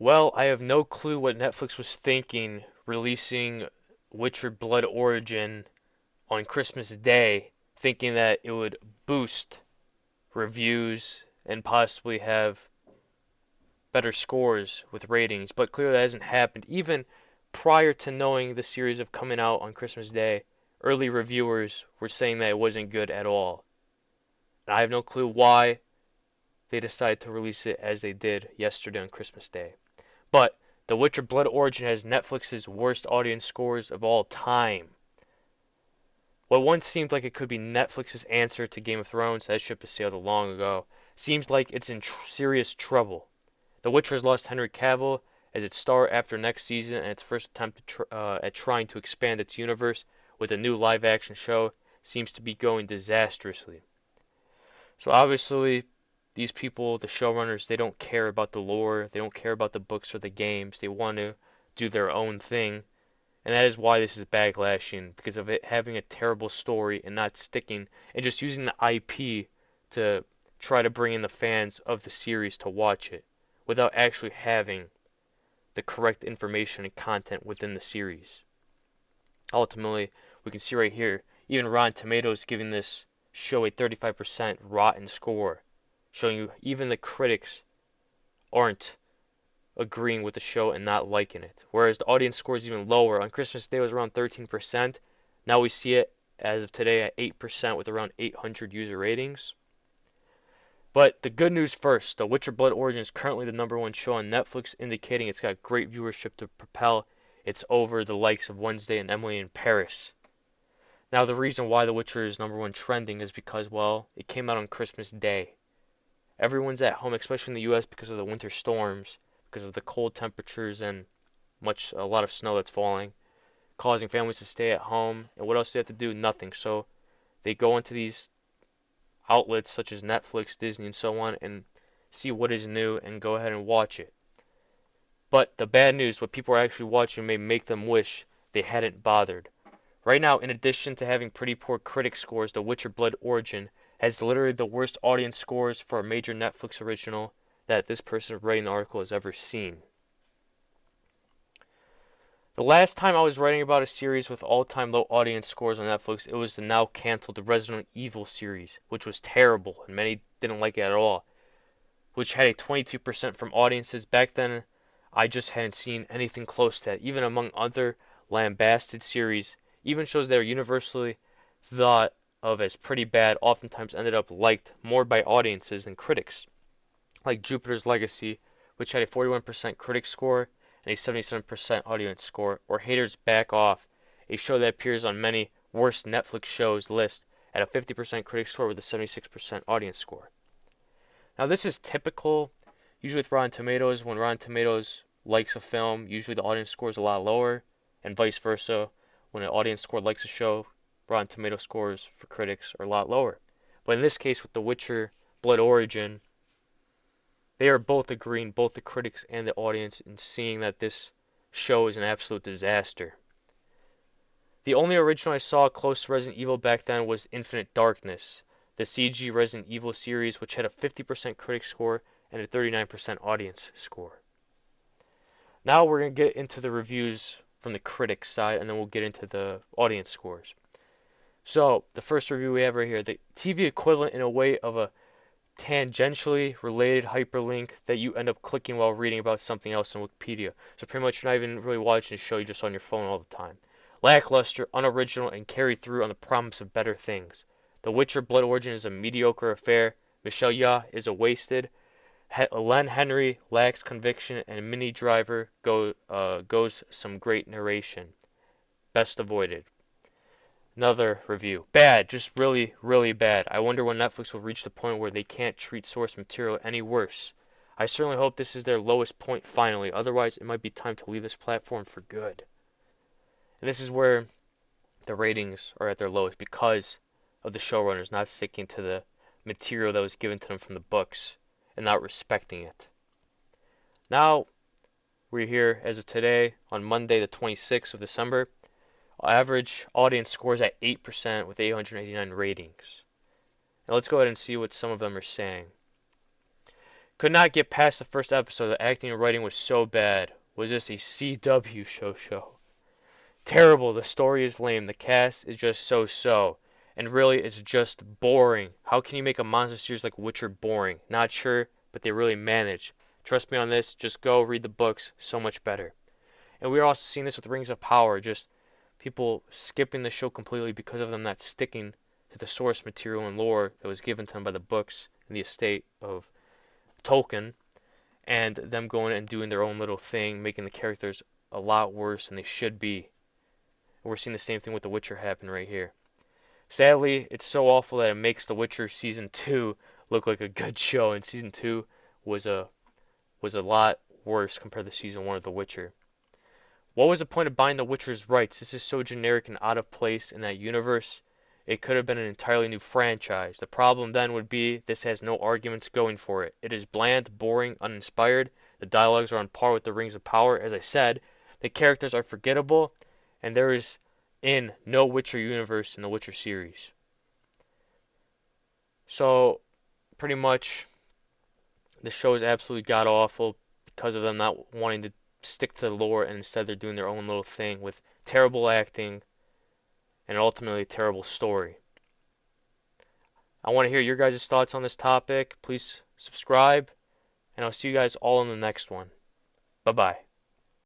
Well, I have no clue what Netflix was thinking releasing Witcher Blood Origin on Christmas Day, thinking that it would boost reviews and possibly have better scores with ratings, but clearly that hasn't happened. Even prior to knowing the series of coming out on Christmas Day, early reviewers were saying that it wasn't good at all. And I have no clue why they decided to release it as they did yesterday on Christmas Day. But The Witcher Blood Origin has Netflix's worst audience scores of all time. What once seemed like it could be Netflix's answer to Game of Thrones, that ship has sailed long ago, seems like it's in serious trouble. The Witcher has lost Henry Cavill as its star after next season, and its first attempt at trying to expand its universe with a new live-action show seems to be going disastrously. So obviously, these people, the showrunners, they don't care about the lore, they don't care about the books or the games. They want to do their own thing, and that is why this is backlashing, because of it having a terrible story and not sticking and just using the IP to try to bring in the fans of the series to watch it without actually having the correct information and content within the series. Ultimately, we can see right here, even Rotten Tomatoes giving this show a 35% rotten score, showing you even the critics aren't agreeing with the show and not liking it. Whereas the audience score is even lower. On Christmas Day it was around 13%. Now we see it as of today at 8% with around 800 user ratings. But the good news first, The Witcher Blood Origin is currently the #1 show on Netflix, indicating it's got great viewership to propel it's over the likes of Wednesday and Emily in Paris. Now the reason why The Witcher is #1 trending is because, well, it came out on Christmas Day. Everyone's at home, especially in the US because of the winter storms, because of the cold temperatures and a lot of snow that's falling, causing families to stay at home. And what else do they have to do? Nothing. So they go into these outlets such as Netflix, Disney, and so on and see what is new and go ahead and watch it. But the bad news, what people are actually watching may make them wish they hadn't bothered. Right now, in addition to having pretty poor critic scores, The Witcher Blood Origin has literally the worst audience scores for a major Netflix original that this person writing the article has ever seen. The last time I was writing about a series with all-time low audience scores on Netflix, it was the now canceled Resident Evil series, which was terrible and many didn't like it at all, which had a 22% from audiences. Back then, I just hadn't seen anything close to that. Even among other lambasted series, even shows that are universally thought of as pretty bad, oftentimes ended up liked more by audiences than critics, like Jupiter's Legacy, which had a 41% critic score and a 77% audience score, or Haters Back Off, a show that appears on many worst Netflix shows list at a 50% critic score with a 76% audience score. Now this is typical, usually with Rotten Tomatoes. When Rotten Tomatoes likes a film, usually the audience score is a lot lower, and vice versa. When an audience score likes a show, Rotten Tomato scores for critics are a lot lower. But in this case with The Witcher Blood Origin, they are both agreeing, both the critics and the audience, in seeing that this show is an absolute disaster. The only original I saw close to Resident Evil back then was Infinite Darkness, the CG Resident Evil series, which had a 50% critic score and a 39% audience score. Now we're going to get into the reviews from the critics side, and then we'll get into the audience scores. So, the first review we have right here, the TV equivalent in a way of a tangentially related hyperlink that you end up clicking while reading about something else on Wikipedia. So pretty much you're not even really watching the show, you're just on your phone all the time. Lackluster, unoriginal, and carried through on the promise of better things. The Witcher Blood Origin is a mediocre affair. Michelle Yeoh is a wasted. Len Henry lacks conviction, and Minnie Driver goes some great narration. Best avoided. Another review. Bad, just really, really bad. I wonder when Netflix will reach the point where they can't treat source material any worse. I certainly hope this is their lowest point finally, otherwise it might be time to leave this platform for good. And this is where the ratings are at their lowest because of the showrunners not sticking to the material that was given to them from the books and not respecting it. Now, we're here as of today on Monday the 26th of December. Average audience scores at 8% with 889 ratings. Now let's go ahead and see what some of them are saying. Could not get past the first episode. The acting and writing was so bad. Was this a CW show? Terrible. The story is lame. The cast is just so. And really, it's just boring. How can you make a monster series like Witcher boring? Not sure, but they really managed. Trust me on this. Just go read the books. So much better. And we're also seeing this with Rings of Power. Just people skipping the show completely because of them not sticking to the source material and lore that was given to them by the books and the estate of Tolkien, and them going and doing their own little thing, making the characters a lot worse than they should be. We're seeing the same thing with The Witcher happen right here. Sadly, it's so awful that it makes The Witcher Season 2 look like a good show, and Season 2 was a lot worse compared to Season 1 of The Witcher. What was the point of buying The Witcher's rights? This is so generic and out of place in that universe. It could have been an entirely new franchise. The problem then would be this has no arguments going for it. It is bland, boring, uninspired. The dialogues are on par with the Rings of Power, as I said. The characters are forgettable, and there is no Witcher universe in the Witcher series. So, pretty much, the show is absolutely god awful because of them not wanting to stick to the lore, and instead they're doing their own little thing with terrible acting and ultimately a terrible story. I want to hear your guys' thoughts on this topic. Please subscribe, and I'll see you guys all in the next one. Bye bye.